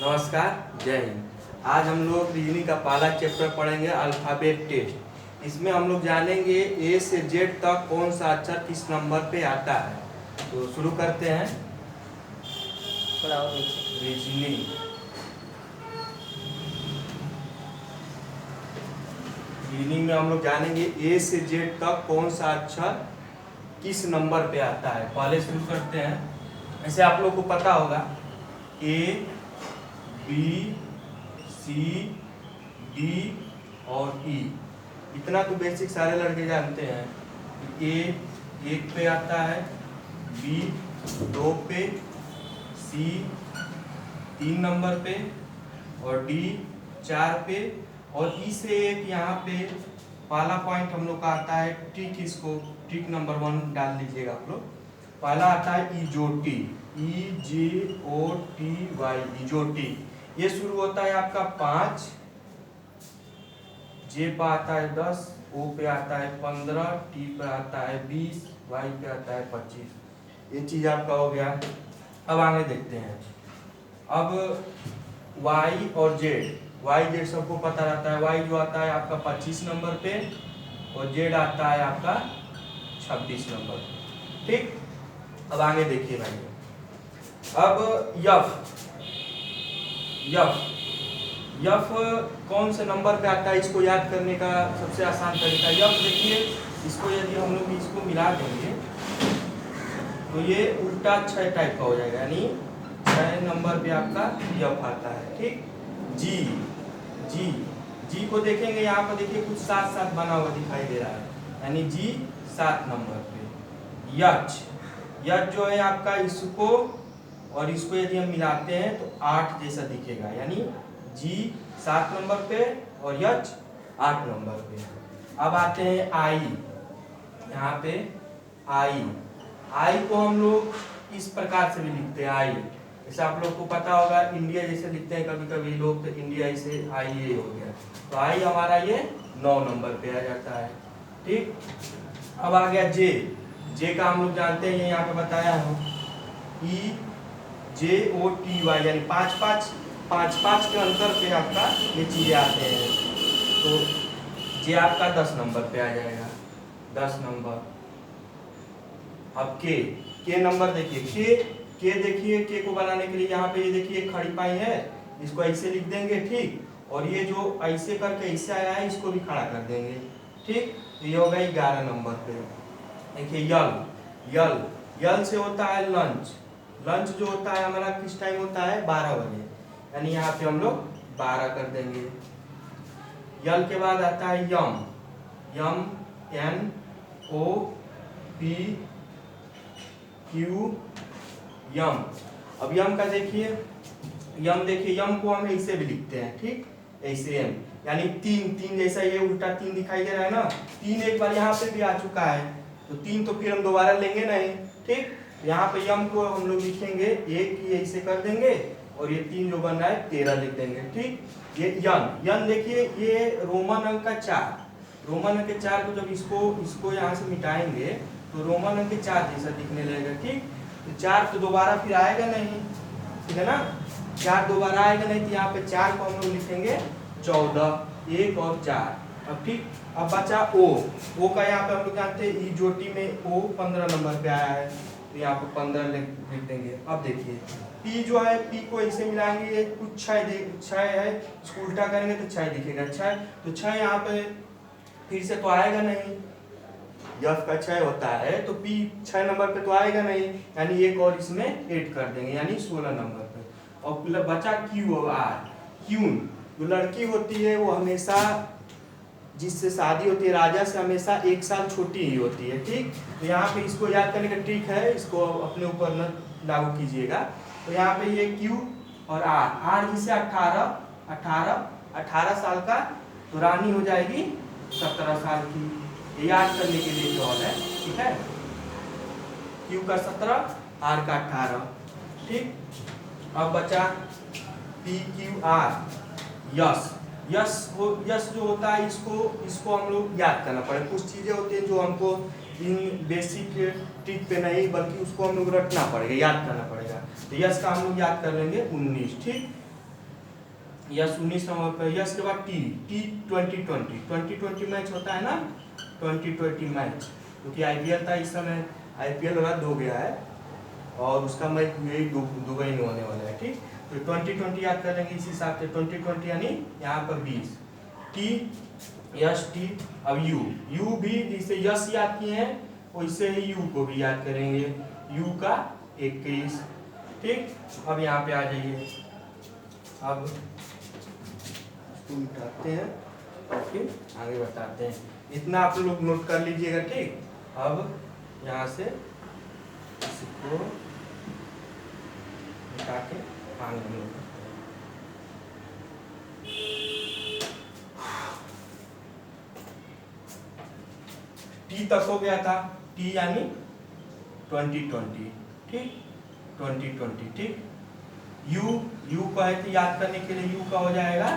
नमस्कार, जय हिंद। आज हम लोग रीजनिंग का पहला चैप्टर पढ़ेंगे, अल्फ़ाबेट टेस्ट। इसमें हम लोग जानेंगे ए से जेड तक कौन सा अक्षर किस नंबर पे आता है। तो शुरू करते हैं। थोड़ा और नीचे। रीजनिंग रीजनिंग में हम लोग जानेंगे ए से जेड तक कौन सा अक्षर किस नंबर पे आता है। पहले शुरू करते हैं। ऐसे आप लोग को पता होगा ए, बी, सी, डी और ई। इतना तो बेसिक सारे लड़के जानते हैं। ए 1 पे आता है, बी 2 पे, सी 3 नंबर पे और डी 4 पे और ई से एक यहाँ पे पहला पॉइंट हम लोग का आता है टिक। इसको टिक नंबर 1 डाल लीजिएगा आप लोग। पहला आता है इजोटी, EJOTY, इजोटी। ये शुरू होता है आपका 5, जे पे आता है 10, ओ पे आता है 15, टी पे आता है 20, वाई पे आता है 25। ये चीज आपका हो गया। अब आगे देखते हैं। अब वाई और जेड, वाई जेड सबको पता रहता है। वाई जो आता है आपका 25 नंबर पे और जेड आता है आपका 26 नंबर पे। ठीक, अब आगे देखिए भाई। अब यफ कौन से नंबर पे आता है, इसको याद करने का सबसे आसान तरीका यफ देखिए। इसको यदि हम लोग इसको मिला देंगे तो ये उल्टा 6 टाइप का हो जाएगा, यानी 6 नंबर पे आपका यफ आता है। ठीक, जी जी जी को देखेंगे, यहाँ पर देखिए कुछ साथ साथ बना हुआ दिखाई दे रहा है, यानी जी 7 नंबर पे। यच जो है आपका, इसको और इसको यदि हम मिलाते हैं तो 8 जैसा दिखेगा, यानी जी 7 नंबर पे और यच 8 नंबर पे। अब आते हैं आई। यहाँ पे आई को हम लोग इस प्रकार से भी लिखते हैं आई। जैसे आप लोग को पता होगा इंडिया जैसे लिखते हैं कभी कभी लोग, तो इंडिया इसे आई ए हो गया। तो आई हमारा ये 9 नंबर पे आ जाता है। ठीक, अब आ गया जे का हम लोग जानते हैं, यहाँ पे बताया हूँ EJOTY, यानी 5 के अंतर पे आपका ये चीजें आते हैं। तो जे आपका 10 नंबर पे आ जाएगा, 10 नंबर। अब के नंबर देखिए, के देखिए, के को बनाने के लिए यहाँ पे ये देखिए खड़ी पाई है, इसको ऐसे लिख देंगे। ठीक, और ये जो ऐसे करके ऐसे आया है इसको भी खड़ा कर देंगे। ठीक, तो ये होगा 11 नंबर पे। देखिए यल से होता है लंच जो होता है हमारा किस टाइम होता है, 12 बजे, यानी यहाँ पे हम लोग 12 कर देंगे। यल के बाद आता है यम NOP यम। अब यम का देखिए, यम को हम ऐसे भी लिखते हैं। ठीक, ऐसे एम, यानी 3 जैसा ये उल्टा 3 दिखाई दे रहा है ना। 3 एक बार यहाँ पे भी आ चुका है, तो 3 तो फिर हम दोबारा लेंगे नहीं। ठीक, यहाँ पे यम को हम लोग लिखेंगे, एक ही ऐसे कर देंगे और ये 3 जो बन रहा है 13 लिख देंगे। ठीक, ये यन देखिए, ये रोमन अंक का 4 को जब इसको यहाँ से मिटाएंगे तो रोमन अंक के 4 जैसा दिखने लगेगा। ठीक, तो 4 तो दोबारा फिर आएगा नहीं, ठीक है ना। 4 दोबारा आएगा नहीं, तो यहाँ पे 4 को हम लोग लिखेंगे 14, 1 और 4। अब ठीक, अब बचा ओ का यहाँ पे हम लोग जानते हैं इजोटी में ओ 15 नंबर पे आया है, तो यहाँ पे 15 लिख देंगे। अब देखिए पी जो है, पी को ऐसे मिलाएंगे, कुछ 6 है, इसको उल्टा करेंगे तो 6 दिखेगा। 6 तो 6 यहाँ पे फिर से तो आएगा नहीं, यफ का 6 होता है तो पी 6 नंबर पे तो आएगा नहीं, यानी एक और इसमें ऐड कर देंगे, यानी 16 नंबर पे। और बचा क्यून, जो लड़की होती है वो हमेशा जिससे शादी होती है राजा से हमेशा 1 साल छोटी ही होती है। ठीक, तो यहाँ पे इसको याद करने का ट्रिक है, इसको अपने ऊपर न लागू कीजिएगा। तो यहाँ पे ये क्यू और आर जिसे 18 साल का, तो रानी हो जाएगी 17 साल की। ये याद करने के लिए सवाल है। ठीक है, क्यू का 17, आर का 18। ठीक, अब बचा PQR यस जो होता है, इसको हम लोग याद करना पड़ेगा। कुछ चीजें होती हैं जो हमको इन बेसिक ट्रिक पे नहीं, बल्कि उसको हम लोग रटना पड़ेगा, याद करना पड़ेगा। तो यस का हम लोग याद कर लेंगे 19। ठीक, यस 19 नंबर पे, यस के बाद टी 2020 मैच होता है ना, 2020 मैच, क्योंकि आईपीएल था इस समय, आईपीएल रद्द हो गया है और उसका मैच यही दुबई में होने वाला है, ठीक। तो 2020 याद करेंगे इस हिसाब से, 2020 यानी यहाँ पर 20, टी यस टी। अब यू भी जिसे यस याद किए हैं वैसे ही यू को भी याद करेंगे, यू का 21, ठीक। अब यहाँ पे आ जाइए, अब उठाते हैं और फिर आगे बताते हैं, इतना आप लोग नोट कर लीजिएगा, ठीक। अब यहाँ से इसको उठा के आगे लोग टी तक हो गया था, टी यानी 2020, ठीक, 2020, ठीक। यू को है तो याद करने के लिए यू का हो जाएगा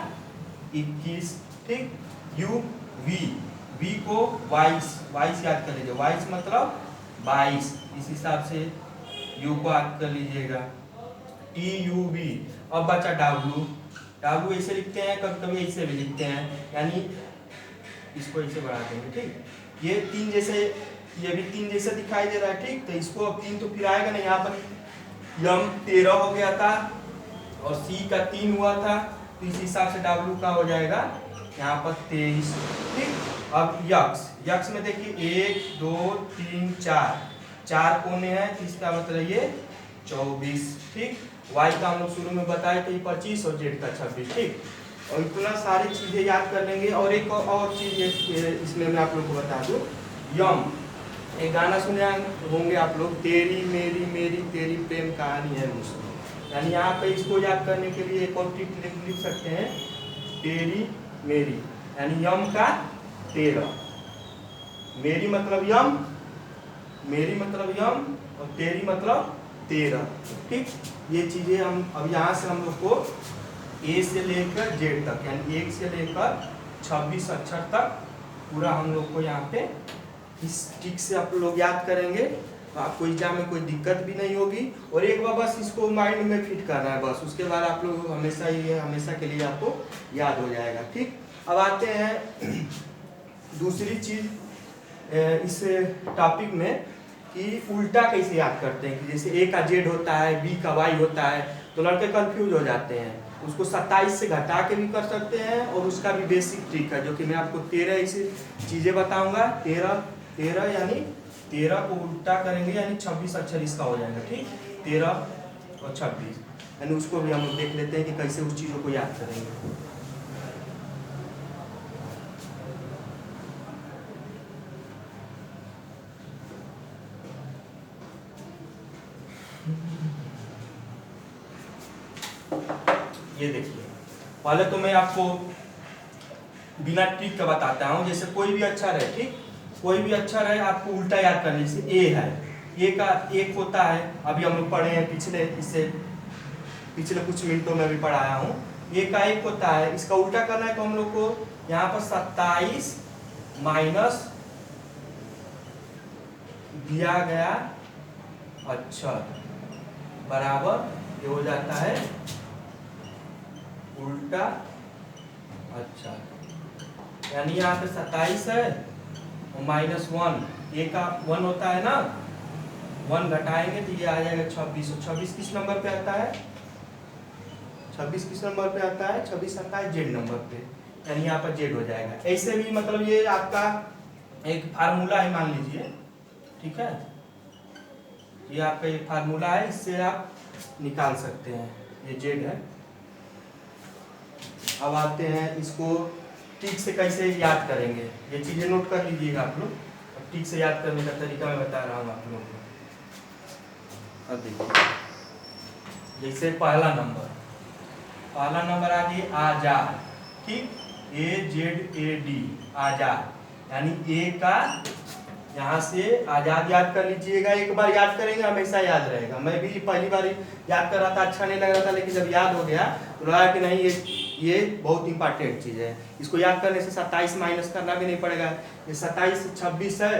21, ठीक। यू वी को 22 याद कर लीजिए, 22 मतलब 22, इस हिसाब से यू को याद कर लीजिएगा, टी यू वी। अब बचा डब्लू ऐसे लिखते हैं, कभी कभी ऐसे भी लिखते हैं, यानी इसको ऐसे बढ़ा देंगे, ठीक। ये तीन जैसे, ये भी तीन जैसे दिखाई दे रहा है, ठीक। तो इसको अब तीन तो फिर आएगा नहीं, यहाँ पर यम 13 हो गया था और सी का 3 हुआ था, तो इस हिसाब से डब्लू का हो जाएगा यहाँ पर 23, ठीक। अब यक्स में देखिए 1 2 3 4 कोने हैं, तो इसका मतलब ये 24, ठीक। वाई का हम लोग शुरू में बताए थे 25 और जेड का 26, ठीक। और इतना सारी चीजें याद कर लेंगे। और एक और चीज इसमें मैं आप लोग को बता दूं, यम एक गाना सुने होंगे आप लोग, तेरी मेरी मेरी तेरी प्रेम कहानी है मुझसे, यानी यहाँ पे इसको याद करने के लिए एक और टिक लिख सकते हैं, तेरी मेरी, यानी यम का 13, मेरी मतलब यम, मेरी मतलब यम और तेरी मतलब 13, ठीक। ये चीजें हम अब यहाँ से हम लोग को ए से लेकर जेड तक, यानी 1 से लेकर 26 अक्षर तक पूरा हम लोग को यहाँ पे इस टिक से आप लोग याद करेंगे, तो आपको एग्जाम में कोई दिक्कत भी नहीं होगी। और एक बार बस इसको माइंड में फिट करना है बस, उसके बाद आप लोग हमेशा के लिए आपको याद हो जाएगा, ठीक। अब आते हैं दूसरी चीज इस टॉपिक में कि उल्टा कैसे याद करते हैं, कि जैसे ए का जेड होता है, बी का वाई होता है, तो लड़के कंफ्यूज हो जाते हैं। उसको 27 से घटा के भी कर सकते हैं और उसका भी बेसिक ट्रिक है, जो कि मैं आपको 13 ऐसी चीजें बताऊंगा। 13 यानी 13 को उल्टा करेंगे यानी 26 अक्षर इसका हो जाएगा, ठीक। 13 और 26, यानी उसको भी हम लोग देख लेते हैं कि कैसे उस चीजों को याद करेंगे। ये देखिए, पहले तो मैं आपको बिना ट्रिक का बताता हूँ। जैसे कोई भी अक्षर है, ठीक, कोई भी अक्षर है आपको उल्टा याद करना। जैसे ए है, ए का 1 होता है, अभी हम लोग पढ़े हैं पिछले कुछ मिनटों में भी पढ़ाया हूँ। ए का 1 होता है, इसका उल्टा करना है तो हम लोग को यहाँ पर 27 माइनस दिया गया अक्षर बराबर ये हो जाता है उल्टा अच्छा, यानी यहाँ पे 27 है और -1, ए का 1 होता है ना, 1 घटाएंगे तो ये आ जाएगा 26। 26 किस नंबर पे आता है? 26 किस नंबर पे आता है? 26 आता है जेड नंबर पे, यानी यहाँ पर जेड हो जाएगा। ऐसे भी मतलब ये आपका एक फार्मूला है मान लीजिए, ठीक है, ये आपका एक फार्मूला है, इससे आप निकाल सकते हैं, ये जेड है। अब आते हैं इसको ठीक से कैसे याद करेंगे, ये चीजें नोट कर लीजिएगा आप लोग। अब ठीक से याद करने का तरीका मैं बता रहा हूँ आप लोगों को। अब देखिए, जैसे पहला नंबर आ गया आजाद, ठीक, AZAD आजाद, यानी ए का यहाँ से आजाद याद कर लीजिएगा। एक बार याद करेंगे हमेशा याद रहेगा। मैं भी पहली बार याद कर रहा था, अच्छा नहीं लग रहा था, लेकिन जब याद हो गया तो लगा कि नहीं ये बहुत इंपॉर्टेंट चीज़ है। इसको याद करने से 27 माइनस करना भी नहीं पड़ेगा। ये 27 से 26 है,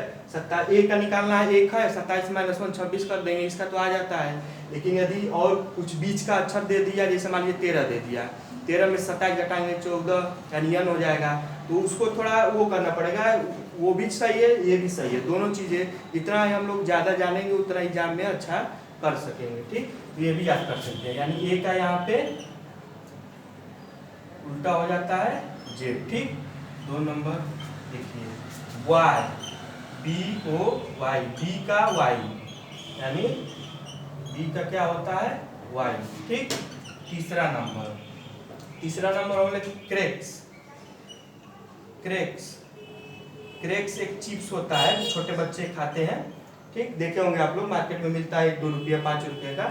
ए का निकालना है 1 है, 27 माइनस 1 26 कर देंगे, इसका तो आ जाता है। लेकिन यदि और कुछ बीच का अक्षर दे दिया, जैसे मान लीजिए 13 दे दिया, 13 में 27 घटाएंगे 14 यानी n हो जाएगा। तो उसको थोड़ा वो करना पड़ेगा, वो भी सही है ये भी सही है, दोनों चीज़ें जितना हम लोग ज़्यादा जानेंगे उतना एग्जाम में अच्छा कर सकेंगे। ठीक, तो ये भी याद कर सकते हैं, यानी ए का यहाँ पे उल्टा हो जाता है जेड। ठीक, 2 नंबर देखिए Y, B O Y, B का वाई यानी बी का क्या होता है वाई। ठीक, तीसरा नंबर हो गया क्रेक्स। क्रेक्स एक चिप्स होता है, छोटे बच्चे खाते हैं। ठीक, देखे होंगे आप लोग, मार्केट में मिलता है 2 रुपया 5 रुपये का।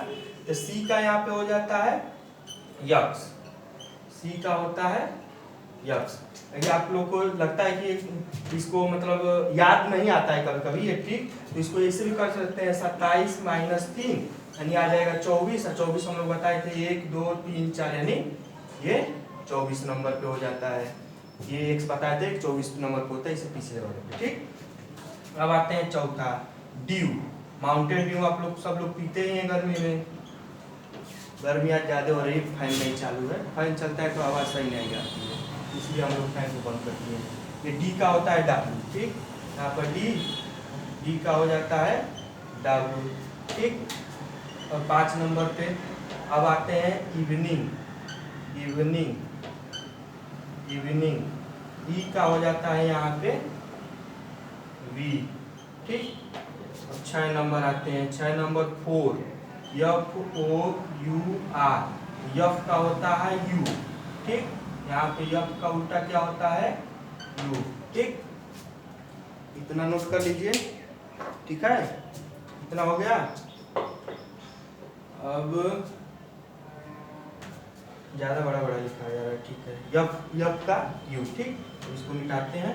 तो सी का यहाँ पे हो जाता है यक्स, सी का होता है यक्स। अगर आप लोग को लगता है कि इसको मतलब याद नहीं आता है कभी कभी ये ट्रिक, तो इसको ऐसे भी कर सकते हैं 27 - 3 यानी आ जाएगा 24, और 24 हम लोग बताए थे 1 2 3 4 यानी ये 24 नंबर पे हो जाता है। ये x बताए थे 24 नंबर पे होता है, इसे पीछे वाले पे। ठीक, अब आते हैं चौथा ड्यू। माउंटेन ड्यू आप लोग सब लोग पीते ही हैं गर्मी में, गर्मी आज ज़्यादा हो रही है, फैन नहीं चालू है, फैन चलता है तो आवाज़ सही नहीं आती है, इसलिए हम लोग फैन को बंद करते हैं। ये डी का होता है डब्ल्यू। ठीक, यहाँ पर डी का हो जाता है डब्ल्यू। ठीक, और 5 नंबर पे अब आते हैं इवनिंग। ई का हो जाता है यहाँ पे वी। ठीक, अब 6 नंबर आते हैं, 6 नंबर 4 FOUR, यफ का होता है यू। ठीक, यहाँ पे यफ का उल्टा क्या होता है यू। ठीक, इतना नोट कर लीजिए। ठीक है, इतना हो गया। अब ज़्यादा बड़ा लिखा जा रहा है। ठीक है, यफ का यू। ठीक, तो इसको मिटाते हैं।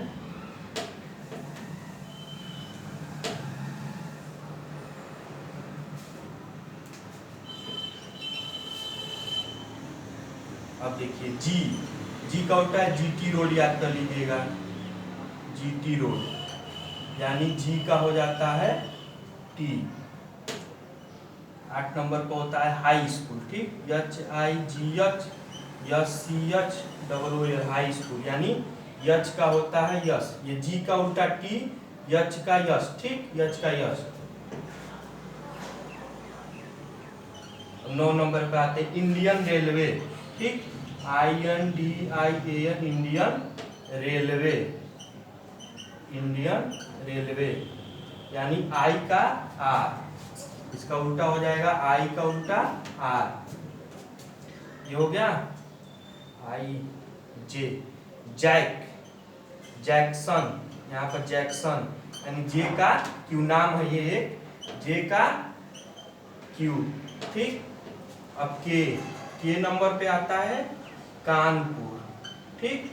अब देखिए जी का उल्टा है जीटी रोड, याद कर लीजिएगा जीटी रोड यानी जी का हो जाता है टी। 8 नंबर पर होता है हाई स्कूल। ठीक, HIGH SCH हाई स्कूल यानी यच का होता है यस, ये जी का उल्टा टी, यच का यस। ठीक, यच का यस। 9 नंबर पे आते हैं इंडियन रेलवे। ठीक, INDIAN इंडियन रेलवे यानी आई का आर, इसका उल्टा हो जाएगा आई का उल्टा आर। ये हो गया आई जे। जैक्सन, यहाँ पर जैक्सन यानी जे का क्यू नाम है, ये एक जे का क्यू। ठीक, अब के नंबर पे आता है कानपुर। ठीक,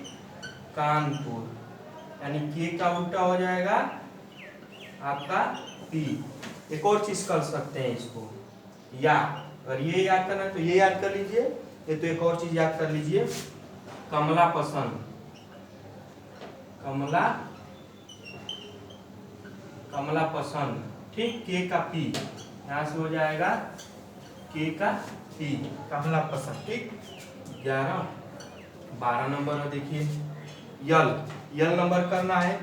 कानपुर यानी के का उल्टा हो जाएगा आपका पी। एक और चीज कर सकते हैं इसको, या अगर ये याद करना है तो ये याद कर लीजिए, ये तो एक और चीज याद कर लीजिए कमला पसंद। ठीक, के का पी, यहाँ से हो जाएगा के का पी, कमला पसंद। ठीक, 11 12 नंबर है। देखिए यल नंबर करना है,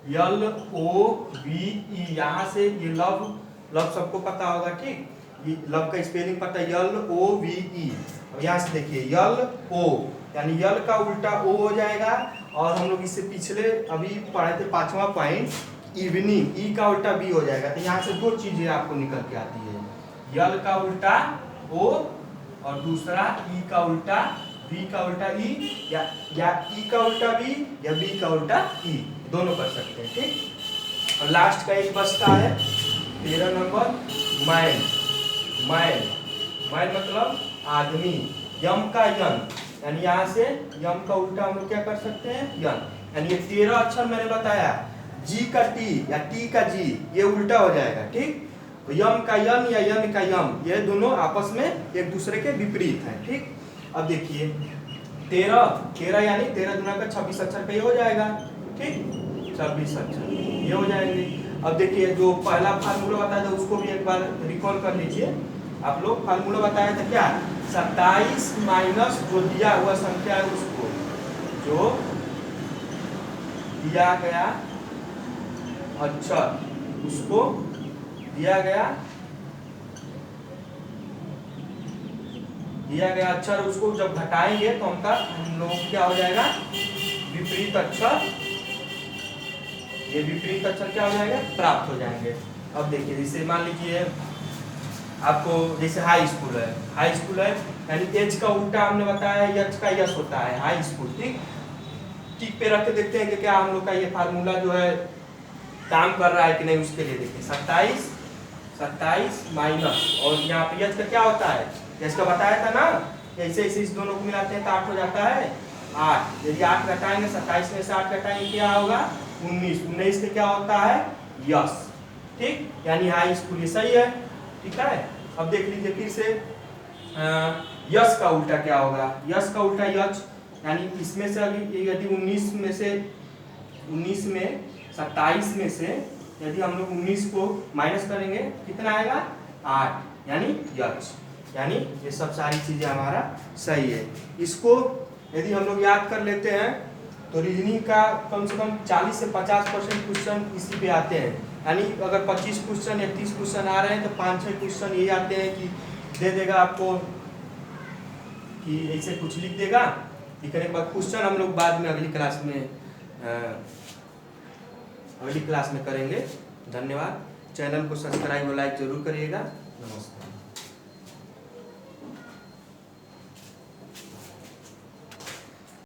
LOVE। यहाँ से ये लव सबको पता होगा। ठीक, ये लव का स्पेलिंग पता है LOVE। और यहाँ से देखिए LO यानी यल का उल्टा ओ हो जाएगा। और हम लोग इससे पिछले अभी पढ़े थे 5वां पॉइंट इवनिंग, ई का उल्टा बी हो जाएगा। तो यहाँ से 2 चीजें आपको निकल के आती है, यल का उल्टा ओ और दूसरा ई का उल्टा बी का उल्टा ई, या ई का उल्टा बी या बी का उल्टा ई, दोनों कर सकते हैं। ठीक, और लास्ट का एक बचता है 13 नंबर मैन मतलब आदमी। यम का यन यानी यहाँ से यम का उल्टा हम लोग क्या कर सकते हैं यन, यानी ये 13 अक्षर मैंने बताया, जी का टी या टी का जी ये उल्टा हो जाएगा। ठीक, तो यम का यन या यन का यम ये दोनों आपस में एक दूसरे के विपरीत हैं। ठीक, अब देखिए 13 यानी 13 दुना का 26 अक्षर का ये हो जाएगा। ठीक, 26 अक्षर ये हो जाएंगे। अब देखिए जो पहला फार्मूला बताया था उसको भी एक बार रिकॉल कर लीजिए। आप लोग फार्मूला बताया था क्या, 27 माइनस जो दिया हुआ संख्या है उसको, जो दिया गया अक्षर उसको दिया गया अक्षर उसको जब घटाएंगे तो हम लोगों को क्या हो जाएगा, विपरीत अक्षर, ये विपरीत अक्षर क्या हो जाएगा, प्राप्त हो जाएंगे। अब देखिए जैसे मान लीजिए आपको जैसे हाई स्कूल है यानी एच का उल्टा हमने बताया एच का यस होता है, हाई स्कूल। ठीक पे रख के देखते हैं कि क्या हम लोग का ये फार्मूला जो है काम कर रहा है कि नहीं, उसके लिए देखिए 27 माइनस और यहाँ पे एच का क्या होता है, एच का बताया था ना, ऐसे ऐसे इस दोनों को मिलाते हैं तो 8 हो जाता है 8। यदि 8 घटाएंगे 27 में से 8 घटाएंगे क्या होगा 19 से क्या होता है यस। ठीक, यानी हाई स्कूल ये सही है। ठीक है, अब देख लीजिए फिर से यस का उल्टा क्या होगा, यस का उल्टा यच, यानी इसमें से अभी यदि 19 में 27 में से यदि हम लोग 19 को माइनस करेंगे कितना आएगा 8, यानी यच। यानी ये सब सारी चीजें हमारा सही है। इसको यदि हम लोग याद कर लेते हैं तो रीजनिंग का कम से कम 40 से 50% क्वेश्चन इसी पे आते हैं। यानी अगर 25 क्वेश्चन या 30 क्वेश्चन आ रहे हैं तो 5-6 क्वेश्चन ये आते हैं कि दे देगा आपको कि ऐसे कुछ लिख देगा, लिखने के बाद क्वेश्चन हम लोग बाद में अगली क्लास में करेंगे। धन्यवाद। चैनल को सब्सक्राइब और लाइक जरूर करिएगा। नमस्कार।